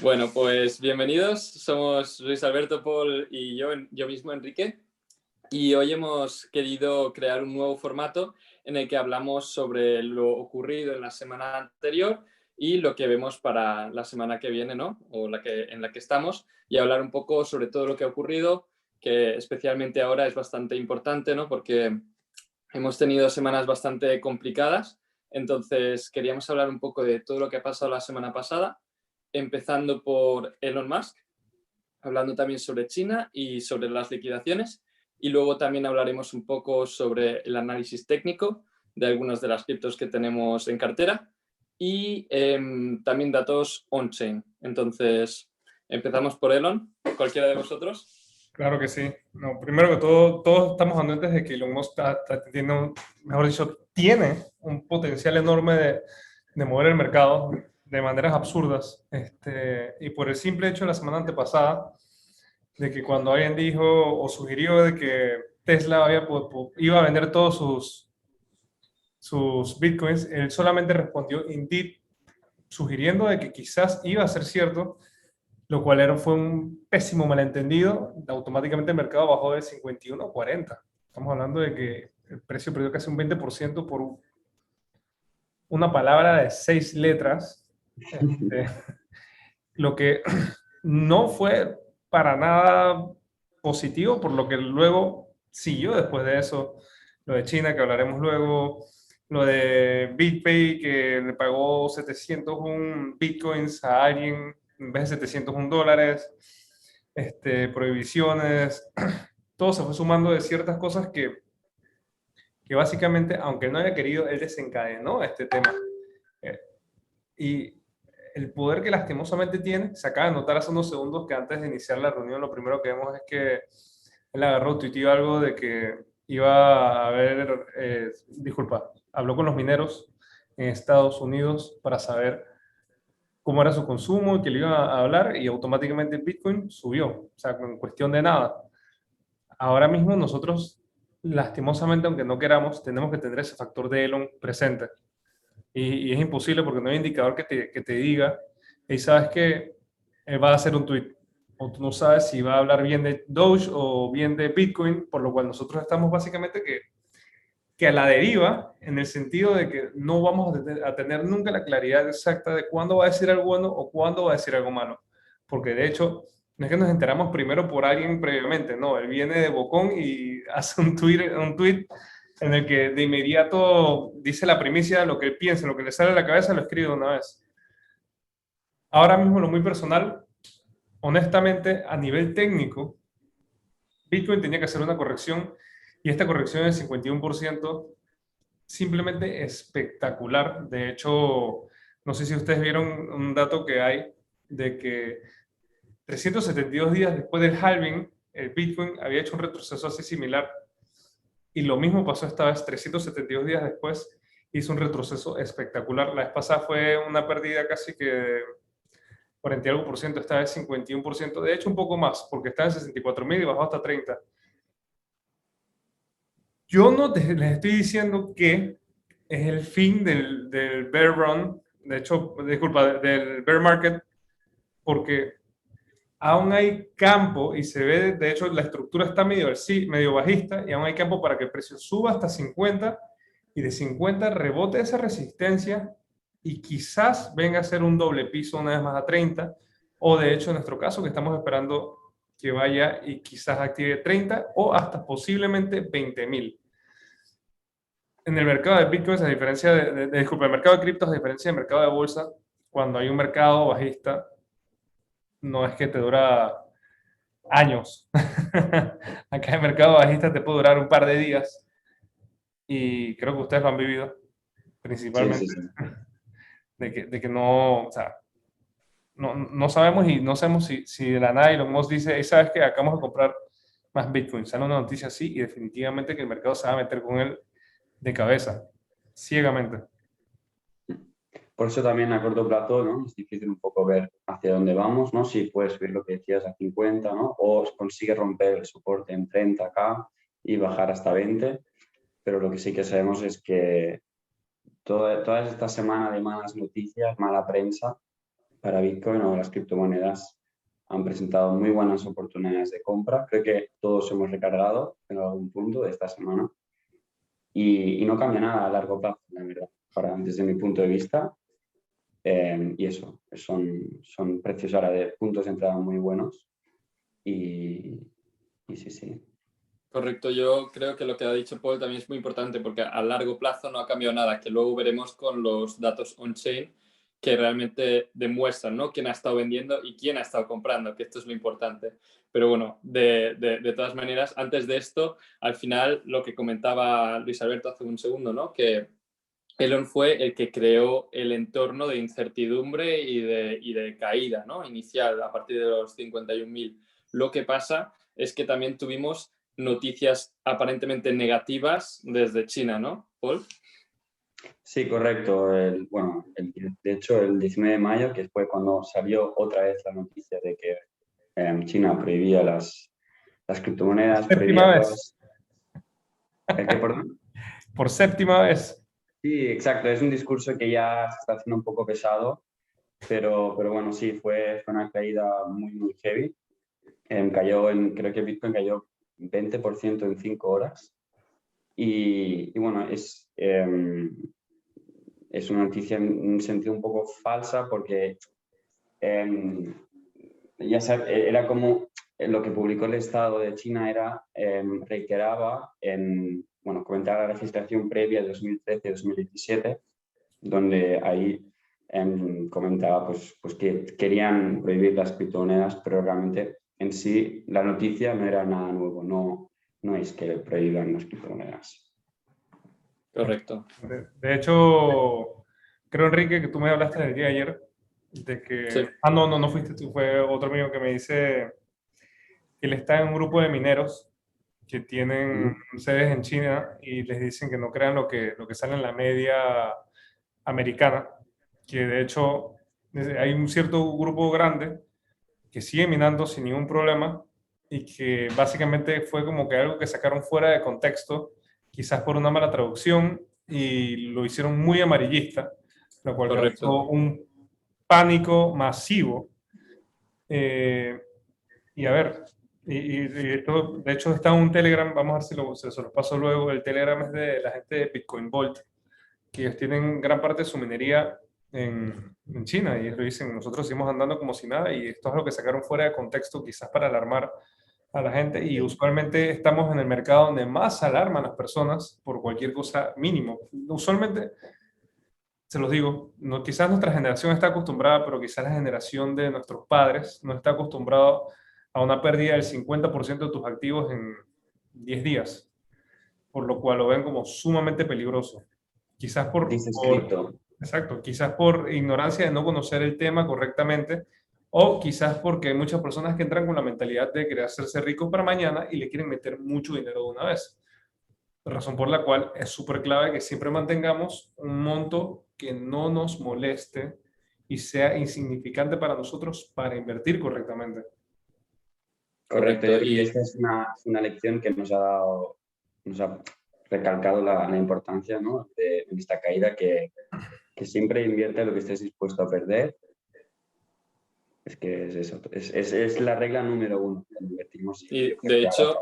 Bueno, pues bienvenidos. Somos Luis Alberto, Paul y yo mismo, Enrique. Y hoy hemos querido crear un nuevo formato en el que hablamos sobre lo ocurrido en la semana anterior y lo que vemos para la semana que viene, ¿no? O en la que estamos, y hablar un poco sobre todo lo que ha ocurrido, que especialmente ahora es bastante importante, ¿no? Porque hemos tenido semanas bastante complicadas. Entonces queríamos hablar un poco de todo lo que ha pasado la semana pasada, empezando por Elon Musk, hablando también sobre China y sobre las liquidaciones, y luego también hablaremos un poco sobre el análisis técnico de algunas de las criptos que tenemos en cartera y también datos on-chain. Entonces, empezamos por Elon. ¿Cualquiera de vosotros? Claro que sí. No, primero que todo, todos estamos anuentes de que Elon Musk mejor dicho, tiene un potencial enorme de mover el mercado de maneras absurdas. Y por el simple hecho de la semana antepasada, de que cuando alguien dijo o sugirió de que Tesla iba a vender todos sus bitcoins, él solamente respondió indeed, sugiriendo de que quizás iba a ser cierto, lo cual fue un pésimo malentendido. Automáticamente el mercado bajó de 51 a 40. Estamos hablando de que el precio perdió casi un 20% por una palabra de 6 letras, lo que no fue para nada positivo, por lo que luego siguió después de eso, lo de China, que hablaremos luego, lo de BitPay, que le pagó 701 bitcoins a alguien en vez de 701 dólares, prohibiciones, todo se fue sumando de ciertas cosas que básicamente, aunque no haya querido, él desencadenó este tema. Y el poder que lastimosamente tiene, se acaba de notar hace unos segundos que antes de iniciar la reunión, lo primero que vemos es que él agarró, tuiteó algo de que iba a haber, disculpa, habló con los mineros en Estados Unidos para saber cómo era su consumo y que le iba a hablar, y automáticamente Bitcoin subió, o sea, en cuestión de nada. Ahora mismo nosotros, lastimosamente, aunque no queramos, tenemos que tener ese factor de Elon presente. Y es imposible porque no hay indicador que te diga, y sabes que él va a hacer un tweet, o tú no sabes si va a hablar bien de Doge o bien de Bitcoin, por lo cual nosotros estamos básicamente que a la deriva, en el sentido de que no vamos a tener nunca la claridad exacta de cuándo va a decir algo bueno o cuándo va a decir algo malo. Porque de hecho, no es que nos enteramos primero por alguien previamente, no, él viene de bocón y hace un tweet en el que de inmediato dice la primicia, lo que él piensa, lo que le sale a la cabeza, lo escribe de una vez. Ahora mismo, lo muy personal, honestamente, a nivel técnico, Bitcoin tenía que hacer una corrección, y esta corrección del 51%, simplemente espectacular. De hecho, no sé si ustedes vieron un dato que hay de que 372 días después del halving, el Bitcoin había hecho un retroceso así similar. Y lo mismo pasó esta vez, 372 días después, hizo un retroceso espectacular. La vez pasada fue una pérdida casi que de 40 y algo por ciento, esta vez 51%, de hecho un poco más, porque estaba en 64.000 y bajó hasta 30. Yo no les estoy diciendo que es el fin del bear run, de hecho, disculpa, del bear market, porque aún hay campo y se ve, de hecho, la estructura está medio bajista, y aún hay campo para que el precio suba hasta 50, y de 50 rebote esa resistencia y quizás venga a ser un doble piso una vez más a 30, o de hecho en nuestro caso que estamos esperando que vaya y quizás active 30 o hasta posiblemente 20.000. En el mercado de Bitcoin, a diferencia disculpa, el mercado de criptos, a diferencia del mercado de bolsa, cuando hay un mercado bajista, no es que te dura años. Acá el mercado bajista te puede durar un par de días, y creo que ustedes lo han vivido Sí, sí, principalmente, sí. de que no, o sea, no sabemos, y no sabemos si de la nada Elon Musk dice, "Hey, ¿sabes qué? Acabamos de comprar más Bitcoin". Sale una noticia así y definitivamente que el mercado se va a meter con él de cabeza, ciegamente. Por eso también a corto plazo, ¿no? Es difícil un poco ver hacia dónde vamos, ¿no? Si puedes subir lo que decías a 50, ¿no? O consigue romper el soporte en 30K y bajar hasta 20. Pero lo que sí que sabemos es que toda esta semana de malas noticias, mala prensa, para Bitcoin o las criptomonedas han presentado muy buenas oportunidades de compra. Creo que todos hemos recargado en algún punto de esta semana y no cambia nada a largo plazo, la verdad, desde mi punto de vista. Y eso, son precios ahora de puntos de entrada muy buenos y sí, sí. Correcto, yo creo que lo que ha dicho Paul también es muy importante porque a largo plazo no ha cambiado nada, que luego veremos con los datos on-chain que realmente demuestran, ¿no?, quién ha estado vendiendo y quién ha estado comprando, que esto es lo importante. Pero bueno, de todas maneras, antes de esto, al final lo que comentaba Luis Alberto hace un segundo, ¿no?, que Elon fue el que creó el entorno de incertidumbre y de caída, ¿no?, inicial a partir de los 51.000. Lo que pasa es que también tuvimos noticias aparentemente negativas desde China, ¿no, Paul? Sí, correcto. De hecho, el 19 de mayo, que fue cuando salió otra vez la noticia de que China prohibía las criptomonedas, Séptima prohibía vez. ¿El qué, perdón? Por séptima vez. Sí, exacto. Es un discurso que ya se está haciendo un poco pesado, pero bueno, sí, fue una caída muy, muy heavy. Creo que Bitcoin cayó 20% en 5 horas. Y bueno, es una noticia en un sentido un poco falsa porque ya era como lo que publicó el Estado de China reiteraba comentaba la registración previa de 2013-2017, donde ahí comentaba pues que querían prohibir las criptomonedas, pero realmente en sí la noticia no era nada nuevo, no es que prohíban las criptomonedas. Correcto. De hecho, creo, Enrique, que tú me hablaste el día de ayer de que... Sí. No fuiste tú, fue otro amigo que me dice que él está en un grupo de mineros que tienen sedes en China y les dicen que no crean lo que sale en la media americana, que de hecho hay un cierto grupo grande que sigue minando sin ningún problema y que básicamente fue como que algo que sacaron fuera de contexto, quizás por una mala traducción, y lo hicieron muy amarillista, lo cual Correcto. causó un pánico masivo. Y a ver, y esto, de hecho está en un Telegram, vamos a ver si se los paso luego. El Telegram es de la gente de Bitcoin Vault, que ellos tienen gran parte de su minería en China, y ellos lo dicen, nosotros seguimos andando como si nada, y esto es lo que sacaron fuera de contexto, quizás para alarmar a la gente, y usualmente estamos en el mercado donde más alarman las personas por cualquier cosa mínimo. Usualmente, se los digo, no, quizás nuestra generación está acostumbrada, pero quizás la generación de nuestros padres no está acostumbrado a una pérdida del 50% de tus activos en 10 días, por lo cual lo ven como sumamente peligroso. Quizás Dices cripto. exacto, quizás por ignorancia de no conocer el tema correctamente, o quizás porque hay muchas personas que entran con la mentalidad de querer hacerse ricos para mañana y le quieren meter mucho dinero de una vez. Razón por la cual es súper clave que siempre mantengamos un monto que no nos moleste y sea insignificante para nosotros para invertir correctamente. Correcto, yo Correcto. creo que Y esta es una lección que nos ha recalcado la importancia, ¿no?, de esta caída, que siempre invierte lo que estés dispuesto a perder. Es que es eso, es la regla número 1 cuando invertimos. Y de hecho,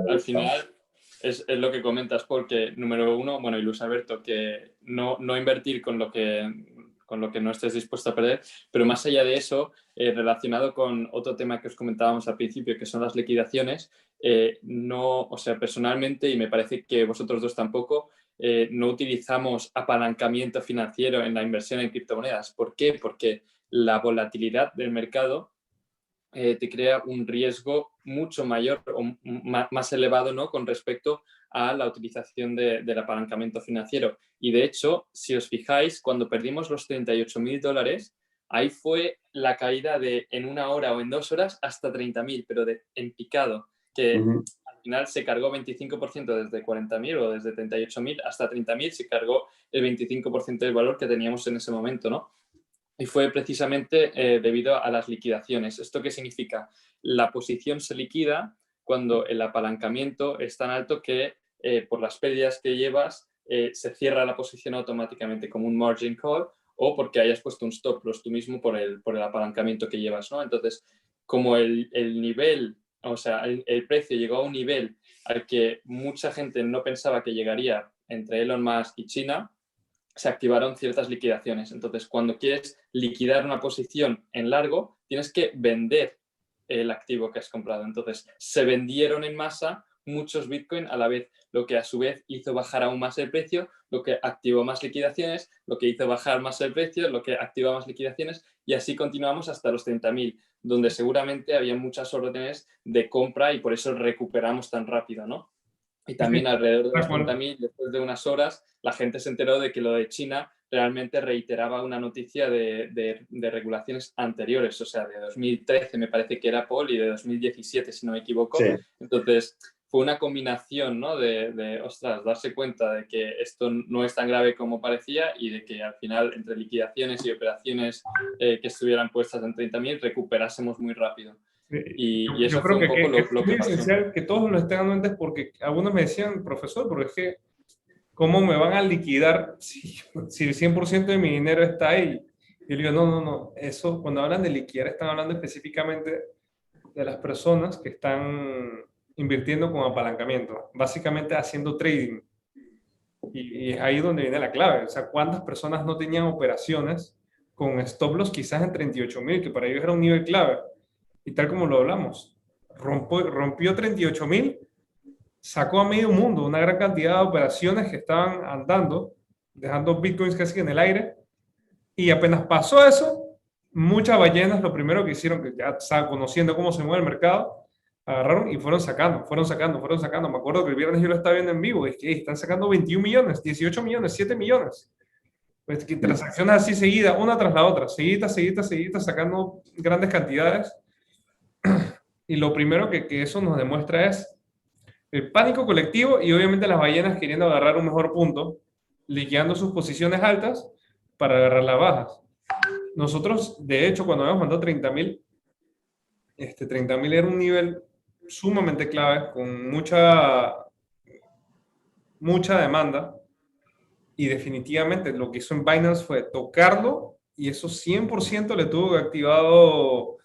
al final es lo que comentas, porque número uno, bueno, y Luis Alberto, que no invertir con lo que no estés dispuesto a perder, pero más allá de eso, relacionado con otro tema que os comentábamos al principio, que son las liquidaciones, o sea, personalmente, y me parece que vosotros dos tampoco, no utilizamos apalancamiento financiero en la inversión en criptomonedas. ¿Por qué? Porque la volatilidad del mercado te crea un riesgo mucho mayor o más elevado, ¿no?, con respecto a la utilización del apalancamiento financiero. Y de hecho, si os fijáis, cuando perdimos los $38.000, ahí fue la caída de en 1 hora o en 2 horas hasta 30.000, pero en picado, que al final se cargó 25% desde 40.000 o desde 38.000 hasta 30.000, se cargó el 25% del valor que teníamos en ese momento, ¿no? Y fue precisamente debido a las liquidaciones. ¿Esto qué significa? La posición se liquida cuando el apalancamiento es tan alto que por las pérdidas que llevas se cierra la posición automáticamente como un margin call, o porque hayas puesto un stop loss tú mismo por el apalancamiento que llevas, ¿no? Entonces, como el nivel, o sea, el precio llegó a un nivel al que mucha gente no pensaba que llegaría entre Elon Musk y China, se activaron ciertas liquidaciones. Entonces, cuando quieres liquidar una posición en largo, tienes que vender el activo que has comprado. Entonces, se vendieron en masa muchos Bitcoin a la vez, lo que a su vez hizo bajar aún más el precio, lo que activó más liquidaciones, lo que hizo bajar más el precio, lo que activó más liquidaciones, y así continuamos hasta los 30.000, donde seguramente había muchas órdenes de compra y por eso recuperamos tan rápido, ¿no? Y también alrededor de los 30.000, después de unas horas, la gente se enteró de que lo de China realmente reiteraba una noticia de regulaciones anteriores, o sea, de 2013 me parece que era Paul y de 2017, si no me equivoco. Sí. Entonces, fue una combinación, ¿no? Ostras, darse cuenta de que esto no es tan grave como parecía y de que al final, entre liquidaciones y operaciones que estuvieran puestas en 30.000, recuperásemos muy rápido. Y eso yo creo fue un poco lo que es pasó. esencial que todos lo estén dando antes, porque algunos me decían, profesor, pero es que, ¿cómo me van a liquidar si el 100% de mi dinero está ahí? Y yo digo, no, eso, cuando hablan de liquidar, están hablando específicamente de las personas que están invirtiendo con apalancamiento, básicamente haciendo trading. Y es ahí donde viene la clave. O sea, ¿cuántas personas no tenían operaciones con stop loss quizás en 38.000, que para ellos era un nivel clave? Y tal como lo hablamos, rompió 38.000, sacó a medio mundo una gran cantidad de operaciones que estaban andando, dejando bitcoins casi en el aire. Y apenas pasó eso, muchas ballenas lo primero que hicieron, que ya estaban conociendo cómo se mueve el mercado, agarraron y fueron sacando. Me acuerdo que el viernes yo lo estaba viendo en vivo, es que están sacando 21 millones, 18 millones, 7 millones. Pues que transacciones así seguidas, una tras la otra, seguidas, sacando grandes cantidades. Y lo primero que eso nos demuestra es el pánico colectivo y obviamente las ballenas queriendo agarrar un mejor punto, liquidando sus posiciones altas para agarrar las bajas. Nosotros, de hecho, cuando habíamos mandado 30.000, 30.000 era un nivel sumamente clave, con mucha demanda, y definitivamente lo que hizo en Binance fue tocarlo, y eso 100% le tuvo activado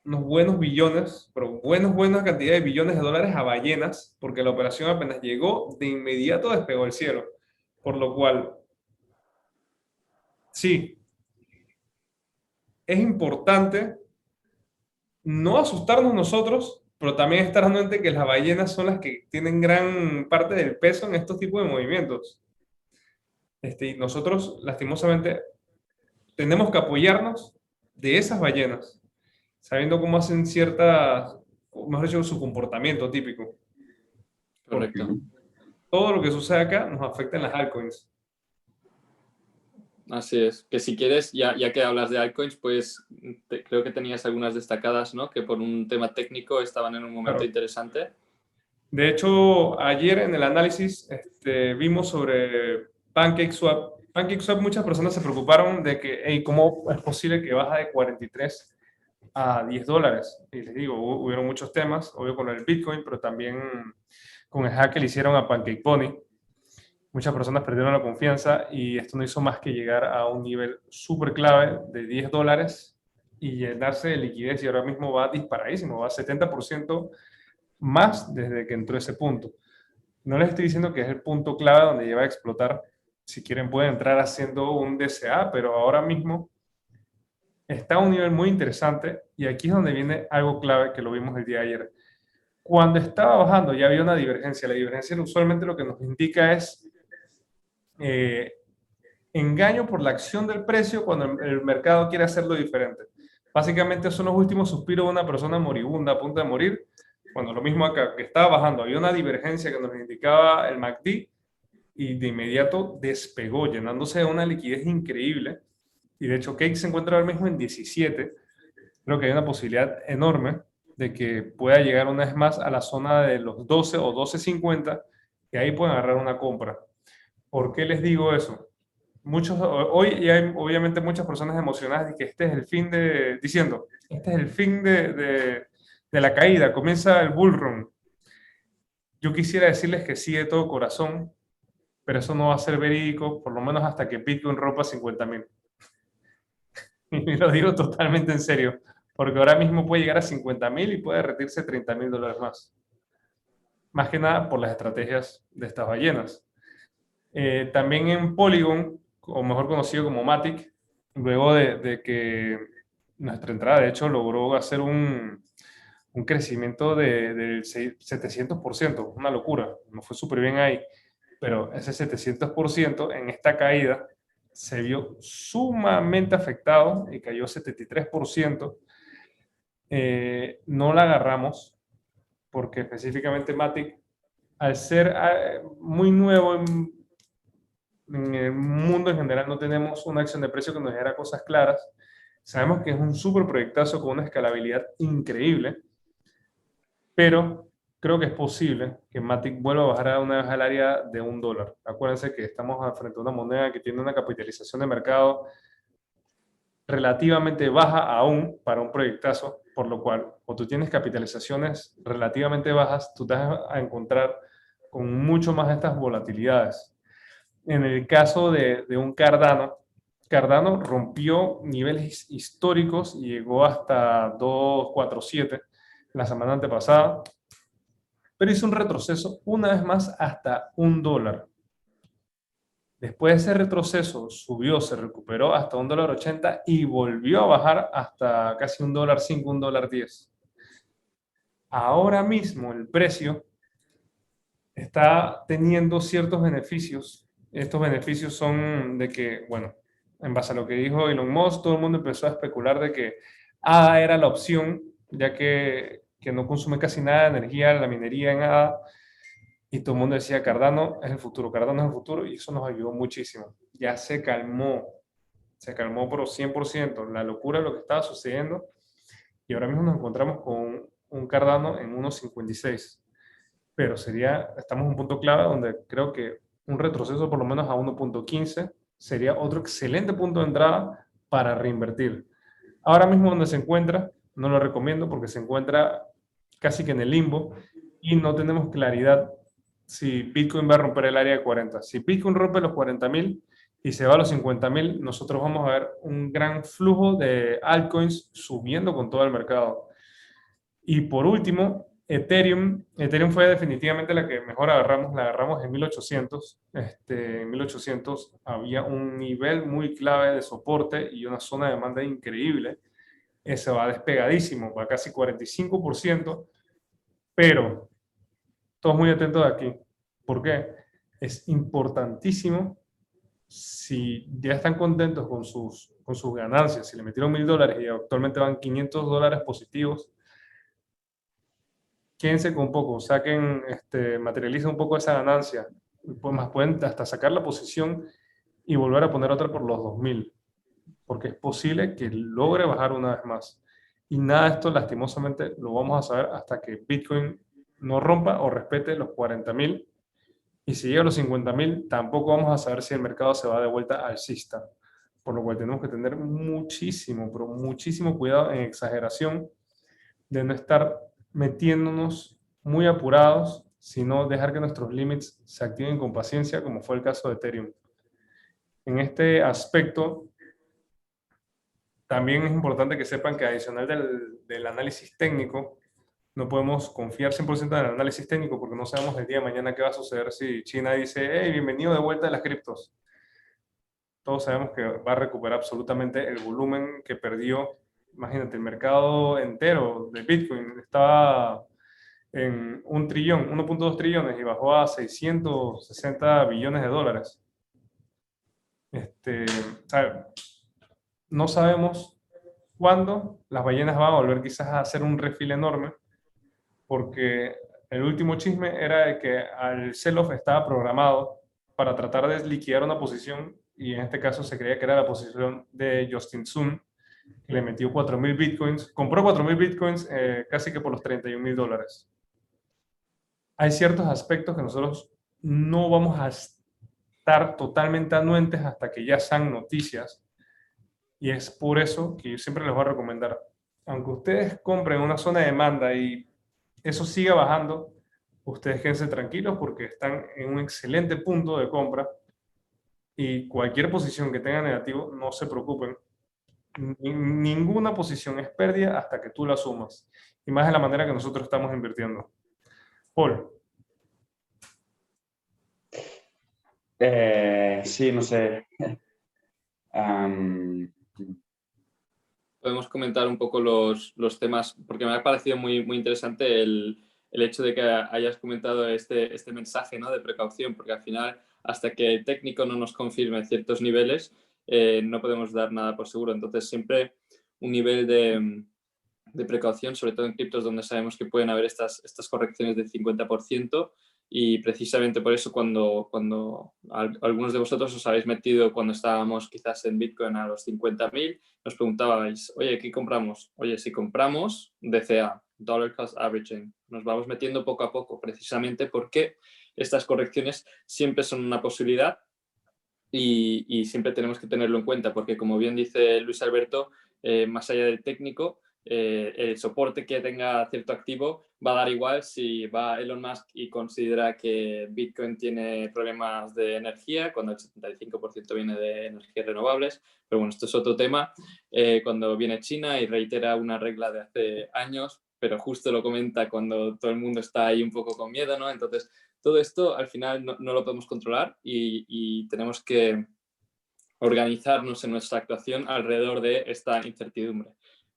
unos buenos billones, pero buenas cantidades de billones de dólares a ballenas, porque la operación apenas llegó, de inmediato despegó el cielo. Por lo cual, sí, es importante no asustarnos nosotros, pero también estar dando en mente que las ballenas son las que tienen gran parte del peso en estos tipos de movimientos. Y nosotros, lastimosamente, tenemos que apoyarnos de esas ballenas, sabiendo cómo hacen mejor dicho, su comportamiento típico. Correcto. Porque todo lo que sucede acá nos afecta en las altcoins. Así es. Que si quieres, ya que hablas de altcoins, pues creo que tenías algunas destacadas, ¿no? Que por un tema técnico estaban en un momento interesante. De hecho, ayer en el análisis vimos sobre PancakeSwap. PancakeSwap, muchas personas se preocuparon de que, hey, ¿cómo es posible que baja de 43 a 10 dólares? Y les digo, hubieron muchos temas, obvio con el Bitcoin, pero también con el hack que le hicieron a PancakePony. Muchas personas perdieron la confianza y esto no hizo más que llegar a un nivel súper clave de 10 dólares y llenarse de liquidez, y ahora mismo va disparadísimo, va a 70% más desde que entró ese punto. No les estoy diciendo que es el punto clave donde lleva a explotar. Si quieren pueden entrar haciendo un DCA, pero ahora mismo está a un nivel muy interesante, y aquí es donde viene algo clave que lo vimos el día de ayer. Cuando estaba bajando ya había una divergencia. La divergencia usualmente lo que nos indica es engaño por la acción del precio cuando el mercado quiere hacerlo diferente. Básicamente son los últimos suspiros de una persona moribunda a punto de morir. Cuando lo mismo acá, que estaba bajando, había una divergencia que nos indicaba el MACD, y de inmediato despegó, llenándose de una liquidez increíble. Y de hecho, Cake se encuentra ahora mismo en 17. Creo que hay una posibilidad enorme de que pueda llegar una vez más a la zona de los 12 o 12.50, que ahí pueden agarrar una compra. ¿Por qué les digo eso? Hoy hay obviamente muchas personas emocionadas de que este es el fin diciendo, este es el fin de la caída, comienza el bull run. Yo quisiera decirles que sí de todo corazón, pero eso no va a ser verídico, por lo menos hasta que Bitcoin rompa 50.000. Y lo digo totalmente en serio, porque ahora mismo puede llegar a 50.000 y puede derretirse $30.000 más. Más que nada por las estrategias de estas ballenas. También en Polygon, o mejor conocido como Matic, luego de que nuestra entrada, de hecho, logró hacer un crecimiento del 700%, una locura, nos fue súper bien ahí, pero ese 700% en esta caída se vio sumamente afectado y cayó 73%. No la agarramos porque específicamente Matic, al ser muy nuevo en el mundo en general, no tenemos una acción de precio que nos diera cosas claras. Sabemos que es un súper proyectazo con una escalabilidad increíble, pero creo que es posible que Matic vuelva a bajar una vez al área de $1. Acuérdense que estamos frente a una moneda que tiene una capitalización de mercado relativamente baja aún para un proyectazo, por lo cual, cuando tú tienes capitalizaciones relativamente bajas, tú te vas a encontrar con mucho más de estas volatilidades. En el caso de un Cardano, Cardano rompió niveles históricos y llegó hasta 247 la semana antepasada, pero hizo un retroceso una vez más hasta $1. Después de ese retroceso subió, se recuperó hasta $1.80 y volvió a bajar hasta casi $1.05, $1.10. Ahora mismo el precio está teniendo ciertos beneficios. Estos beneficios son de que, bueno, en base a lo que dijo Elon Musk, todo el mundo empezó a especular de que ADA era la opción, ya que no consume casi nada de energía la minería en ADA. Y todo el mundo decía, Cardano es el futuro, Cardano es el futuro, y eso nos ayudó muchísimo. Ya se calmó por 100% la locura de lo que estaba sucediendo, y ahora mismo nos encontramos con un Cardano en 1.56. Pero estamos en un punto clave donde creo que un retroceso por lo menos a 1.15 sería otro excelente punto de entrada para reinvertir. Ahora mismo donde se encuentra, no lo recomiendo porque se encuentra casi que en el limbo y no tenemos claridad si Bitcoin va a romper el área de 40. Si Bitcoin rompe los 40.000 y se va a los 50.000, nosotros vamos a ver un gran flujo de altcoins subiendo con todo el mercado. Y por último, Ethereum fue definitivamente la que mejor agarramos, la agarramos en 1800. En 1800 había un nivel muy clave de soporte y una zona de demanda increíble. Ese va despegadísimo, va casi 45%, pero todos muy atentos de aquí. ¿Por qué? Es importantísimo, si ya están contentos con sus ganancias, si le metieron $1.000 y actualmente van $500 positivos, quédense con un poco, materialicen un poco esa ganancia, pues más pueden hasta sacar la posición y volver a poner otra por los 2.000, porque es posible que logre bajar una vez más. Y nada de esto, lastimosamente, lo vamos a saber hasta que Bitcoin no rompa o respete los 40.000. Y si llega a los 50.000, tampoco vamos a saber si el mercado se va de vuelta alcista. Por lo cual tenemos que tener muchísimo, pero muchísimo cuidado en exageración de no estar metiéndonos muy apurados, sino dejar que nuestros límites se activen con paciencia, como fue el caso de Ethereum. En este aspecto, también es importante que sepan que adicional del análisis técnico, no podemos confiar 100% en el análisis técnico porque no sabemos el día de mañana qué va a suceder si China dice, hey, bienvenido de vuelta a las criptos. Todos sabemos que va a recuperar absolutamente el volumen que perdió. Imagínate, el mercado entero de Bitcoin estaba en 1 trillón, 1.2 trillones y bajó a 660 billones de dólares. No sabemos cuándo las ballenas van a volver quizás a hacer un refill enorme, porque el último chisme era de que al sell-off estaba programado para tratar de liquidar una posición, y en este caso se creía que era la posición de Justin Sun, que le metió 4.000 bitcoins, compró 4.000 bitcoins casi que por los $31.000. Hay ciertos aspectos que nosotros no vamos a estar totalmente anuentes hasta que ya sean noticias, y es por eso que yo siempre les voy a recomendar, aunque ustedes compren una zona de demanda y eso siga bajando, ustedes quédense tranquilos porque están en un excelente punto de compra y cualquier posición que tenga negativo, no se preocupen. Ninguna posición es pérdida hasta que tú la sumas. Y más de la manera que nosotros estamos invirtiendo. Paul. Sí, no sé. Am, Podemos comentar un poco los temas, porque me ha parecido muy, muy interesante el hecho de que hayas comentado este mensaje, ¿no?, de precaución, porque al final, hasta que el técnico no nos confirme ciertos niveles, no podemos dar nada por seguro. Entonces, siempre un nivel de precaución, sobre todo en criptos donde sabemos que pueden haber estas correcciones del 50%, y precisamente por eso cuando algunos de vosotros os habéis metido cuando estábamos quizás en Bitcoin a los 50.000, nos preguntabais, oye, ¿qué compramos? Oye, si compramos DCA, Dollar Cost Averaging, nos vamos metiendo poco a poco, precisamente porque estas correcciones siempre son una posibilidad y siempre tenemos que tenerlo en cuenta, porque como bien dice Luis Alberto, más allá del técnico, el soporte que tenga cierto activo va a dar igual si va Elon Musk y considera que Bitcoin tiene problemas de energía, cuando el 75% viene de energías renovables. Pero bueno, esto es otro tema. Cuando viene China y reitera una regla de hace años, pero justo lo comenta cuando todo el mundo está ahí un poco con miedo, ¿no? Entonces, todo esto al final no lo podemos controlar y tenemos que organizarnos en nuestra actuación alrededor de esta incertidumbre.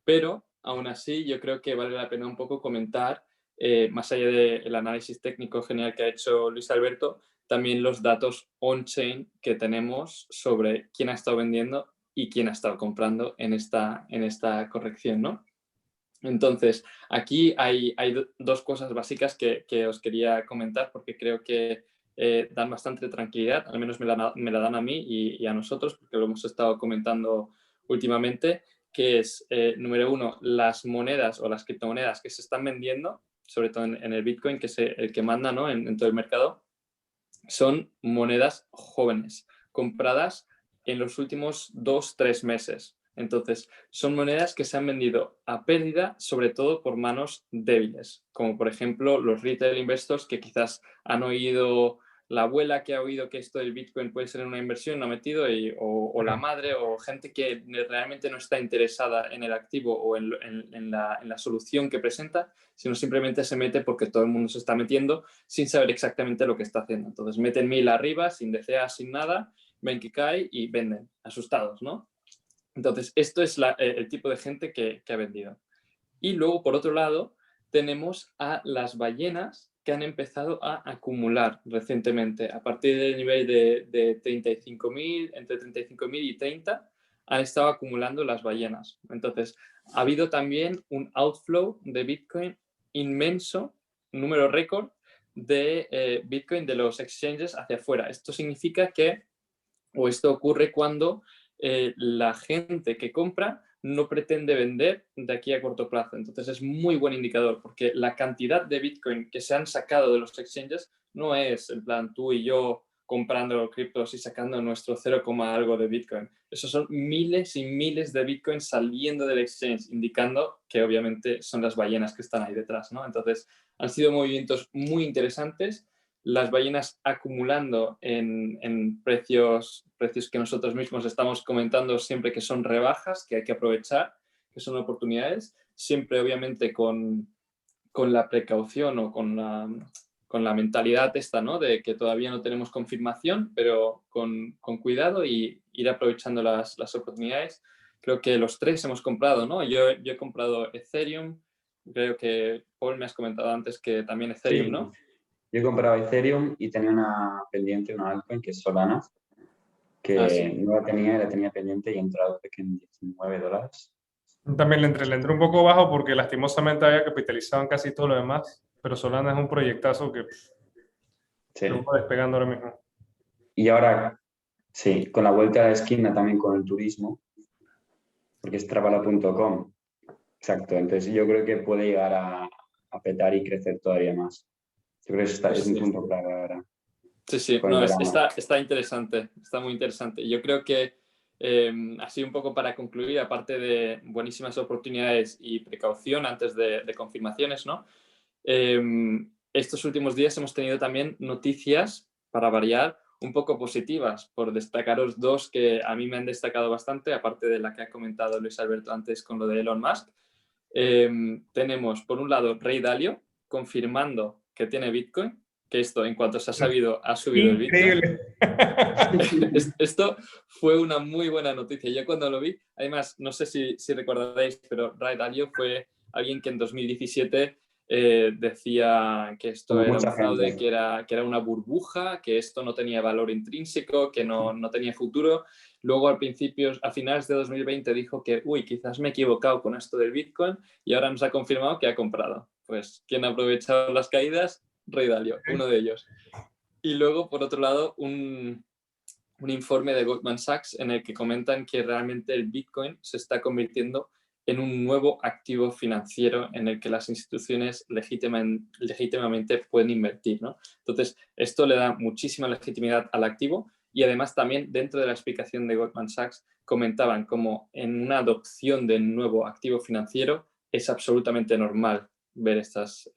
Pero aún así yo creo que vale la pena un poco comentar, más allá del análisis técnico genial que ha hecho Luis Alberto, también los datos on-chain que tenemos sobre quién ha estado vendiendo y quién ha estado comprando en esta corrección, ¿no? Entonces, aquí hay dos cosas básicas que os quería comentar porque creo que dan bastante tranquilidad, al menos me la dan a mí y a nosotros, porque lo hemos estado comentando últimamente, que es, número uno, las monedas o las criptomonedas que se están vendiendo, sobre todo en el Bitcoin, que es el que manda, ¿no?, en todo el mercado, son monedas jóvenes, compradas en los últimos 2-3 meses. Entonces, son monedas que se han vendido a pérdida, sobre todo por manos débiles, como por ejemplo los retail investors que quizás han oído, la abuela que ha oído que esto del Bitcoin puede ser una inversión, no ha metido, o la madre, o gente que realmente no está interesada en el activo o en la solución que presenta, sino simplemente se mete porque todo el mundo se está metiendo sin saber exactamente lo que está haciendo. Entonces meten 1000 arriba, sin DCA, sin nada, ven que cae y venden, asustados, ¿no? Entonces, esto es el tipo de gente que ha vendido. Y luego, por otro lado, tenemos a las ballenas que han empezado a acumular recientemente. A partir del nivel de 35.000, entre 35.000 y 30, han estado acumulando las ballenas. Entonces, ha habido también un outflow de Bitcoin inmenso, un número récord de Bitcoin de los exchanges hacia afuera. Esto significa que, o esto ocurre cuando la gente que compra no pretende vender de aquí a corto plazo. Entonces es muy buen indicador porque la cantidad de Bitcoin que se han sacado de los exchanges no es en plan tú y yo comprando los criptos y sacando nuestro 0, algo de Bitcoin. Esos son miles y miles de Bitcoin saliendo del exchange, indicando que obviamente son las ballenas que están ahí detrás, ¿no? Entonces han sido movimientos muy interesantes, las ballenas acumulando en precios que nosotros mismos estamos comentando siempre que son rebajas, que hay que aprovechar, que son oportunidades, siempre obviamente con la precaución o con la mentalidad esta, ¿no?, de que todavía no tenemos confirmación, pero con cuidado y ir aprovechando las oportunidades. Creo que los tres hemos comprado, ¿no? Yo he comprado Ethereum, creo que Paul me has comentado antes que también Ethereum, sí, ¿no? yo he comprado Ethereum y tenía una pendiente, una altcoin que es Solana, Ah, que sí. no la tenía pendiente y he entrado creo que en $19. También le entré un poco bajo porque lastimosamente había capitalizado en casi todo lo demás, pero Solana es un proyectazo que Sí. va despegando ahora mismo. Y ahora, sí, con la vuelta a la esquina también con el turismo, porque es travala.com. Exacto, entonces yo creo que puede llegar a petar y crecer todavía más. Yo creo que es un Sí. punto clave ahora Sí, con el no, verano. está interesante, está muy interesante. Yo creo que, así un poco para concluir, aparte de buenísimas oportunidades y precaución antes de confirmaciones, ¿no? estos últimos días hemos tenido también noticias, para variar, un poco positivas, por destacaros dos que a mí me han destacado bastante, aparte de la que ha comentado Luis Alberto antes con lo de Elon Musk. Tenemos, por un lado, Ray Dalio, confirmando que tiene Bitcoin, que esto, en cuanto se ha sabido, ha subido el Bitcoin. Increíble. Esto fue una muy buena noticia. Yo cuando lo vi, además, no sé si recordaréis, pero Ray Dalio fue alguien que en 2017 decía que esto Como era mucha un fraude, gente. que era una burbuja, que esto no tenía valor intrínseco, que no tenía futuro. Luego, a finales de 2020 dijo que, quizás me he equivocado con esto del Bitcoin, y ahora nos ha confirmado que ha comprado. Pues, ¿quién ha aprovechado las caídas? Ray Dalio, uno de ellos. Y luego, por otro lado, un informe de Goldman Sachs en el que comentan que realmente el Bitcoin se está convirtiendo en un nuevo activo financiero en el que las instituciones legítimamente pueden invertir, ¿no? Entonces, esto le da muchísima legitimidad al activo, y además también dentro de la explicación de Goldman Sachs comentaban como en una adopción de un nuevo activo financiero es absolutamente normal ver estas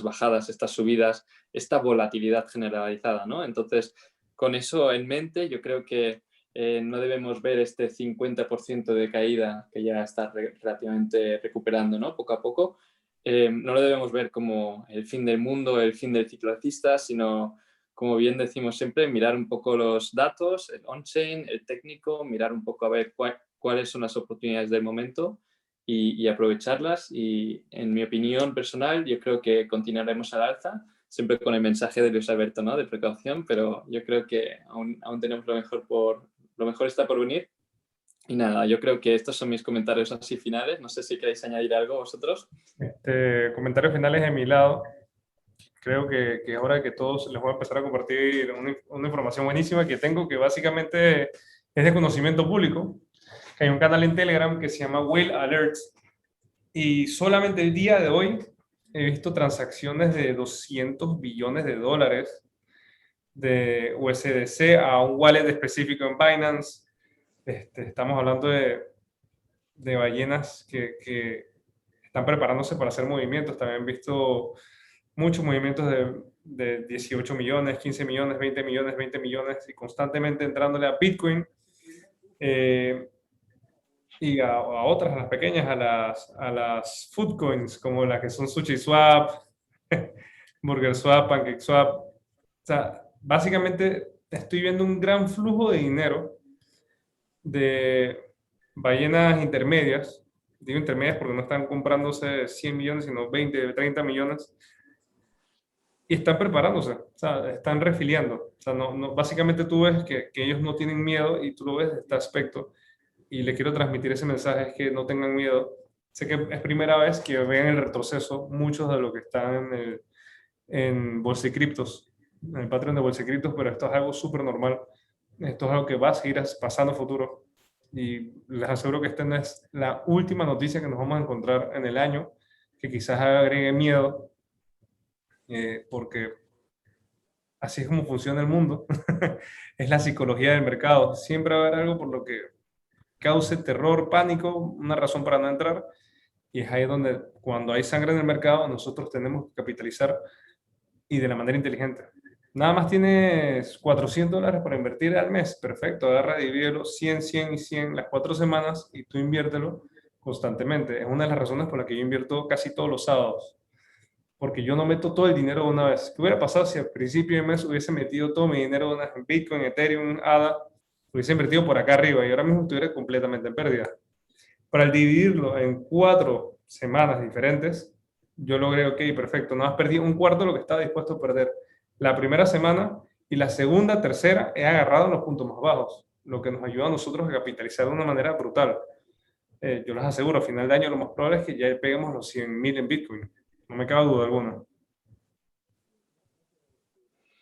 bajadas, estas subidas, esta volatilidad generalizada, ¿no? Entonces, con eso en mente, yo creo que no debemos ver este 50% de caída que ya está relativamente recuperando, ¿no? Poco a poco. No lo debemos ver como el fin del mundo, el fin del ciclo alcista, sino, como bien decimos siempre, mirar un poco los datos, el on-chain, el técnico, mirar un poco a ver cuáles son las oportunidades del momento y aprovecharlas. Y en mi opinión personal, yo creo que continuaremos al alza, siempre con el mensaje de Luis Alberto, ¿no? De precaución, pero yo creo que aún tenemos lo mejor está por venir. Y nada, yo creo que estos son mis comentarios así finales. No sé si queréis añadir algo vosotros. Comentarios finales de mi lado. Creo que es hora de que todos les voy a empezar a compartir una información buenísima que tengo, que básicamente es de conocimiento público. Que hay un canal en Telegram que se llama Whale Alerts, y solamente el día de hoy he visto transacciones de 200 billones de dólares de USDC a un wallet específico en Binance. Estamos hablando de ballenas que están preparándose para hacer movimientos. También he visto muchos movimientos de 18 millones, 15 millones, 20 millones, 20 millones, y constantemente entrándole a Bitcoin y a otras, a las pequeñas, a las food coins, como las que son SushiSwap, BurgerSwap, PancakeSwap. O sea, básicamente estoy viendo un gran flujo de dinero de ballenas intermedias. Digo intermedias porque no están comprándose 100 millones, sino 20, 30 millones. Y están preparándose, o sea, están refiliando. O sea, básicamente tú ves que ellos no tienen miedo, y tú lo ves de este aspecto. Y le quiero transmitir ese mensaje, es que no tengan miedo. Sé que es primera vez que ven el retroceso muchos de los que están en Bolsa y Criptos, en el Patreon de Bolsa y Criptos, pero esto es algo súper normal. Esto es algo que va a seguir pasando a futuro. Y les aseguro que esta no es la última noticia que nos vamos a encontrar en el año, que quizás agregue miedo, porque así es como funciona el mundo. Es la psicología del mercado. Siempre va a haber algo por lo que cause terror, pánico, una razón para no entrar. Y es ahí donde, cuando hay sangre en el mercado, nosotros tenemos que capitalizar, y de la manera inteligente. Nada más tienes $400 para invertir al mes. Perfecto, agarra, divídelo 100, 100 y 100 las 4 semanas, y tú inviértelo constantemente. Es una de las razones por las que yo invierto casi todos los sábados. Porque yo no meto todo el dinero de una vez. ¿Qué hubiera pasado si al principio de mes hubiese metido todo mi dinero de una vez en Bitcoin, Ethereum, ADA? Hubiese invertido por acá arriba y ahora mismo estuviera completamente en pérdida. Para el dividirlo en 4 semanas diferentes, yo logré, ok, perfecto, no has perdido un cuarto de lo que estaba dispuesto a perder la primera semana, y la segunda, tercera, he agarrado los puntos más bajos, lo que nos ayuda a nosotros a capitalizar de una manera brutal. Yo les aseguro, a final de año lo más probable es que ya peguemos los 100.000 en Bitcoin. No me cabe duda alguna.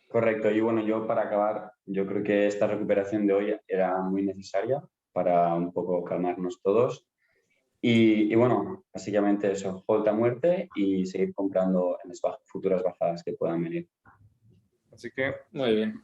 Correcto. Y bueno, yo para acabar, yo creo que esta recuperación de hoy era muy necesaria para un poco calmarnos todos. Y bueno, básicamente eso, hold a muerte y seguir comprando en las futuras bajadas que puedan venir. Así que... Muy bien.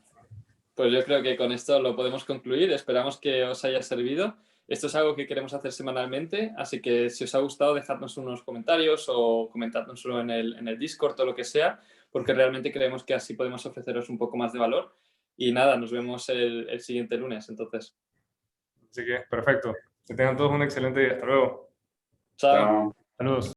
Pues yo creo que con esto lo podemos concluir. Esperamos que os haya servido. Esto es algo que queremos hacer semanalmente, así que si os ha gustado, dejadnos unos comentarios o comentádnoslo en el Discord o lo que sea, porque realmente creemos que así podemos ofreceros un poco más de valor. Y nada, nos vemos el siguiente lunes, entonces. Así que, perfecto. Que tengan todos un excelente día. Hasta luego. Chao. Chao. Saludos.